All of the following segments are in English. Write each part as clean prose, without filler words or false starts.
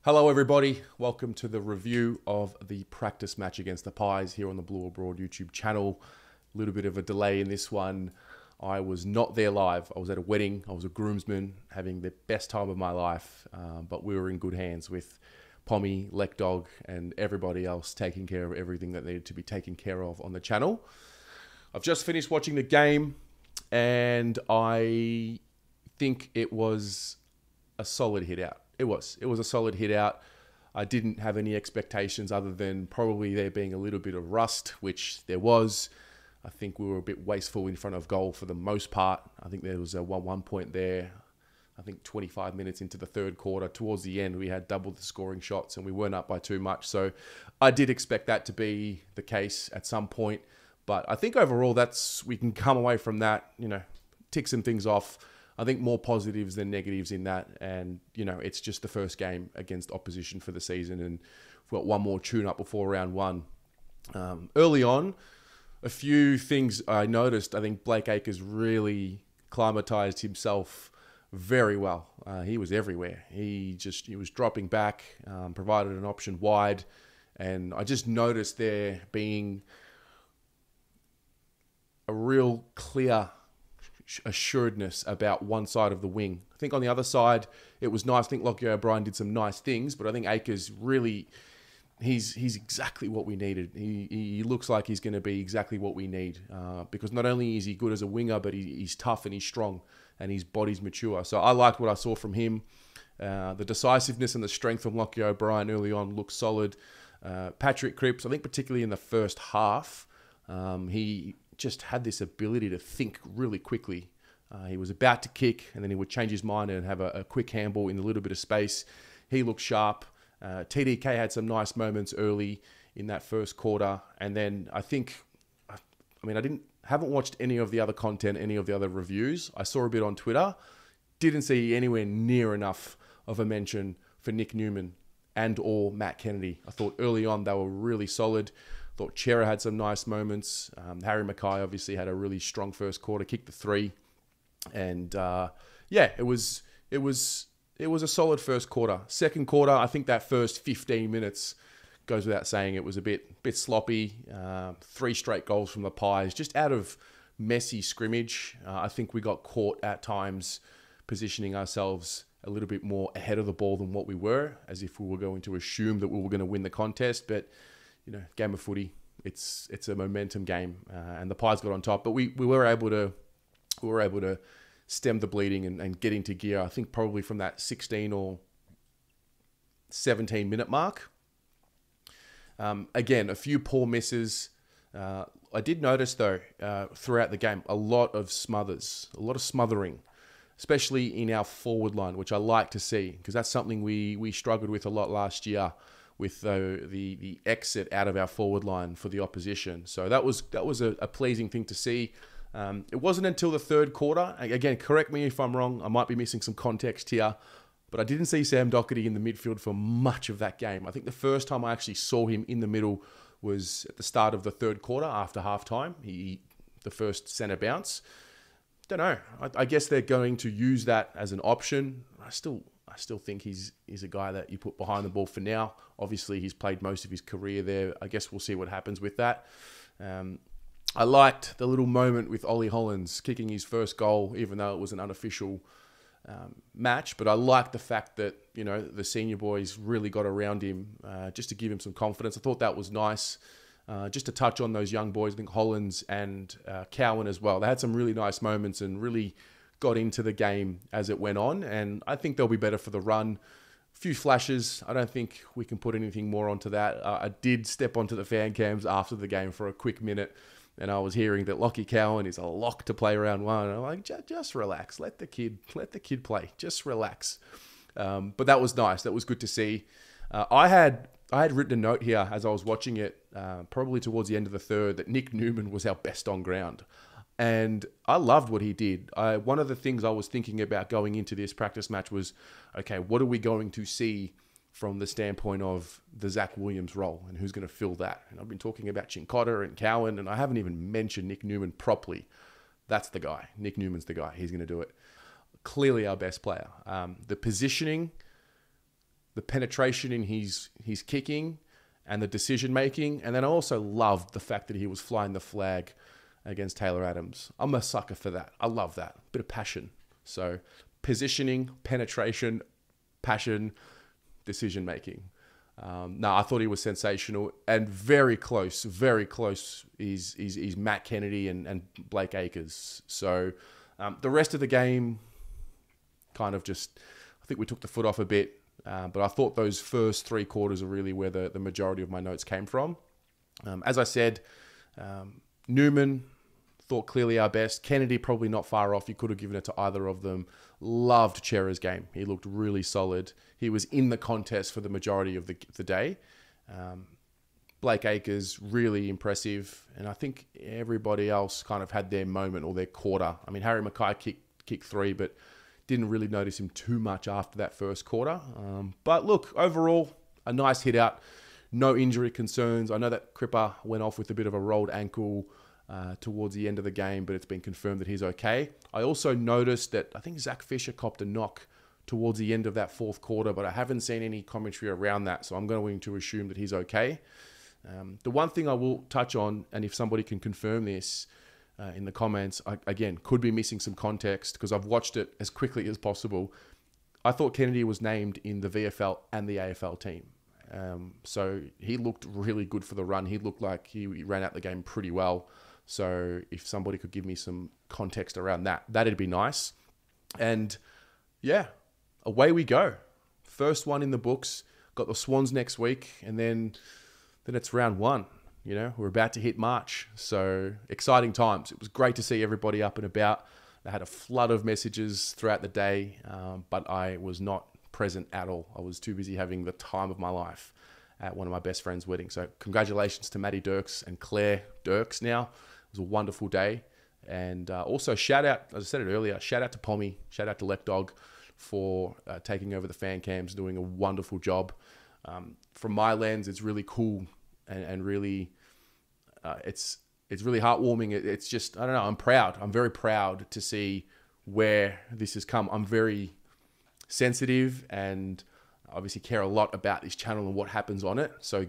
Hello everybody, welcome to the review of the practice match against the Pies here on the Blue Abroad YouTube channel. A little bit of a delay in this one. I was not there live. I was at a wedding. I was a groomsman having the best time of my life, but we were in good hands with Pommy, Lek Dog and everybody else taking care of everything that needed to be taken care of on the channel. I've just finished watching the game and I think it was a solid hit out. It was a solid hit out. I didn't have any expectations other than probably there being a little bit of rust, which there was. I think we were a bit wasteful in front of goal for the most part. I think there was a 1-1 point there. I think 25 minutes into the third quarter, towards the end, we had double the scoring shots and we weren't up by too much. So I did expect that to be the case at some point. But I think overall we can come away from that, tick some things off. I think more positives than negatives in that. And, it's just the first game against opposition for the season. And we've got one more tune-up before round one. Early on, a few things I noticed. I think Blake Acres really climatized himself very well. He was everywhere. He was dropping back, provided an option wide. And I just noticed there being a real clear assuredness about one side of the wing. I think on the other side, it was nice. I think Lockie O'Brien did some nice things, but I think Acres really, he's exactly what we needed. He looks like he's going to be exactly what we need because not only is he good as a winger, but he's tough and he's strong and his body's mature. So I liked what I saw from him. The decisiveness and the strength from Lockie O'Brien early on looked solid. Patrick Cripps, I think particularly in the first half, he just had this ability to think really quickly. He was about to kick and then he would change his mind and have a quick handball in a little bit of space. He looked sharp. TDK had some nice moments early in that first quarter. And then I haven't watched any of the other content, any of the other reviews. I saw a bit on Twitter. Didn't see anywhere near enough of a mention for Nick Newman and or Matt Kennedy. I thought early on they were really solid. Thought Chera had some nice moments. Harry Mackay obviously had a really strong first quarter, kicked the 3. And it was a solid first quarter. Second quarter, I think that first 15 minutes goes without saying it was a bit sloppy. 3 straight goals from the Pies, just out of messy scrimmage. I think we got caught at times positioning ourselves a little bit more ahead of the ball than what we were, as if we were going to assume that we were going to win the contest. But game of footy, it's a momentum game, and the Pies got on top. But we were able to stem the bleeding and get into gear. I think probably from that 16 or 17 minute mark. Again, a few poor misses. I did notice though throughout the game a lot of smothering, especially in our forward line, which I like to see because that's something we struggled with a lot last year, with the exit out of our forward line for the opposition. So that was a pleasing thing to see. It wasn't until the third quarter, again, correct me if I'm wrong, I might be missing some context here, but I didn't see Sam Doherty in the midfield for much of that game. I think the first time I actually saw him in the middle was at the start of the third quarter after halftime. The first centre bounce. Don't know. I guess they're going to use that as an option. I still think he's a guy that you put behind the ball for now. Obviously, he's played most of his career there. I guess we'll see what happens with that. I liked the little moment with Ollie Hollands kicking his first goal, even though it was an unofficial match. But I liked the fact that, the senior boys really got around him just to give him some confidence. I thought that was nice. Just to touch on those young boys, I think Hollands and Cowan as well. They had some really nice moments and really got into the game as it went on, and I think they'll be better for the run. A few flashes. I don't think we can put anything more onto that. I did step onto the fan cams after the game for a quick minute, and I was hearing that Lockie Cowan is a lock to play round one. And I'm like, just relax. Let the kid play. Just relax. But that was nice. That was good to see. I had written a note here as I was watching it, probably towards the end of the third, that Nick Newman was our best on ground. And I loved what he did. One of the things I was thinking about going into this practice match was, okay, what are we going to see from the standpoint of the Zach Williams role and who's going to fill that? And I've been talking about Chincotta and Cowan, and I haven't even mentioned Nick Newman properly. That's the guy. Nick Newman's the guy. He's going to do it. Clearly our best player. The positioning the penetration in his kicking and the decision making. And then I also loved the fact that he was flying the flag against Taylor Adams. I'm a sucker for that. I love that. Bit of passion. So positioning, penetration, passion, decision making. No, I thought he was sensational and very close is Matt Kennedy and Blake Acres. So the rest of the game kind of just, I think we took the foot off a bit, but I thought those first 3 quarters are really where the majority of my notes came from. As I said, Newman thought clearly our best. Kennedy probably not far off. You could have given it to either of them. Loved Chera's game. He looked really solid. He was in the contest for the majority of the day. Blake Acres, really impressive. And I think everybody else kind of had their moment or their quarter. I mean, Harry Mackay kicked 3, but didn't really notice him too much after that first quarter. But look, overall, a nice hit out. No injury concerns. I know that Cripper went off with a bit of a rolled ankle towards the end of the game, but it's been confirmed that he's okay. I also noticed that I think Zach Fisher copped a knock towards the end of that 4th quarter, but I haven't seen any commentary around that, so I'm going to assume that he's okay. The one thing I will touch on, and if somebody can confirm this in the comments, I, again, could be missing some context because I've watched it as quickly as possible. I thought Kennedy was named in the VFL and the AFL team. So he looked really good for the run. He looked like he ran out the game pretty well. So if somebody could give me some context around that, that'd be nice. And yeah, away we go. First one in the books. Got the Swans next week, and then it's round 1. You know, we're about to hit March. So exciting times. It was great to see everybody up and about. I had a flood of messages throughout the day, but I was not present at all. I was too busy having the time of my life at one of my best friend's weddings. So congratulations to Maddie Dirks and Claire Dirks now. It was a wonderful day. And also shout out, as I said it earlier, shout out to Pommy, shout out to Lek Dog for taking over the fan cams, doing a wonderful job. From my lens, it's really cool and really, it's really heartwarming. It's just, I don't know, I'm proud. I'm very proud to see where this has come. I'm very sensitive and obviously care a lot about this channel and what happens on it. So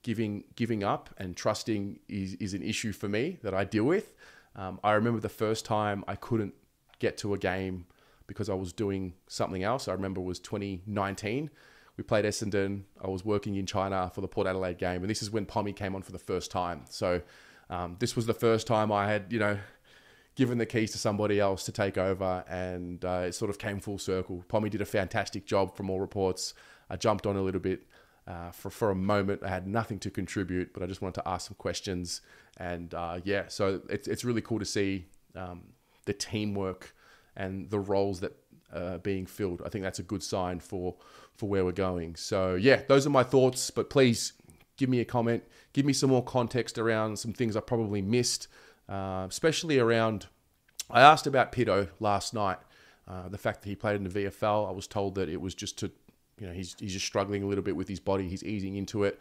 giving up and trusting is an issue for me that I deal with. I remember the first time I couldn't get to a game because I was doing something else. I remember it was 2019. We played Essendon. I was working in China for the Port Adelaide game. And this is when Pommy came on for the first time. So this was the first time I had, given the keys to somebody else to take over. And it sort of came full circle. Pommy did a fantastic job from all reports. I jumped on a little bit. For a moment, I had nothing to contribute, but I just wanted to ask some questions. And so it's really cool to see the teamwork and the roles that are being filled. I think that's a good sign for where we're going. So yeah, those are my thoughts, but please give me a comment. Give me some more context around some things I probably missed, especially around, I asked about Pito last night, the fact that he played in the VFL. I was told that it was just to, he's just struggling a little bit with his body. He's easing into it.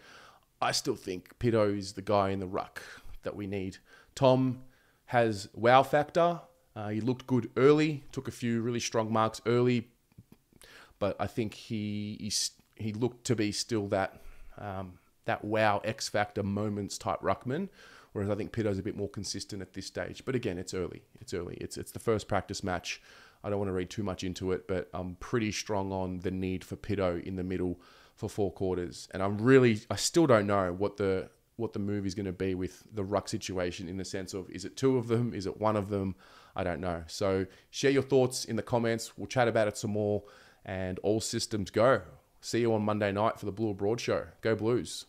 I still think Pito is the guy in the ruck that we need. Tom has wow factor. He looked good early, took a few really strong marks early, but I think he looked to be still that wow X factor moments type ruckman, whereas I think Pito's a bit more consistent at this stage. But again, it's early. It's the first practice match. I don't want to read too much into it, but I'm pretty strong on the need for Pito in the middle for 4 quarters. And I still don't know what the move is going to be with the ruck situation, in the sense of, is it 2 of them? Is it 1 of them? I don't know. So share your thoughts in the comments. We'll chat about it some more, and all systems go. See you on Monday night for the Blue Abroad show. Go Blues.